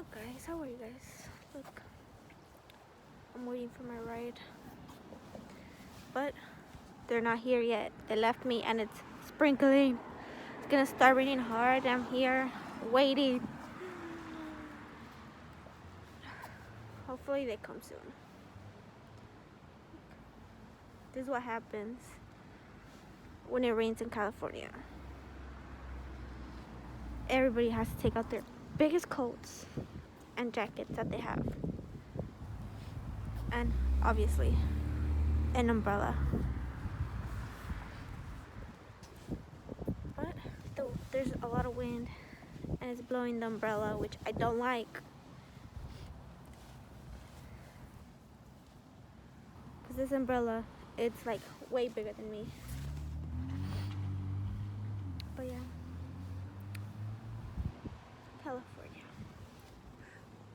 up, guys? How are you guys? Look, I'm waiting for my ride, but they're not here yet. They left me and it's sprinkling. It's gonna start raining hard. I'm here waiting. Hopefully they come soon. This is what happens when it rains in California. Everybody has to take out their biggest coats and jackets that they have. And obviously, an umbrella. But there's a lot of wind and it's blowing the umbrella, which I don't like. Because this umbrella, it's like way bigger than me. But yeah, California.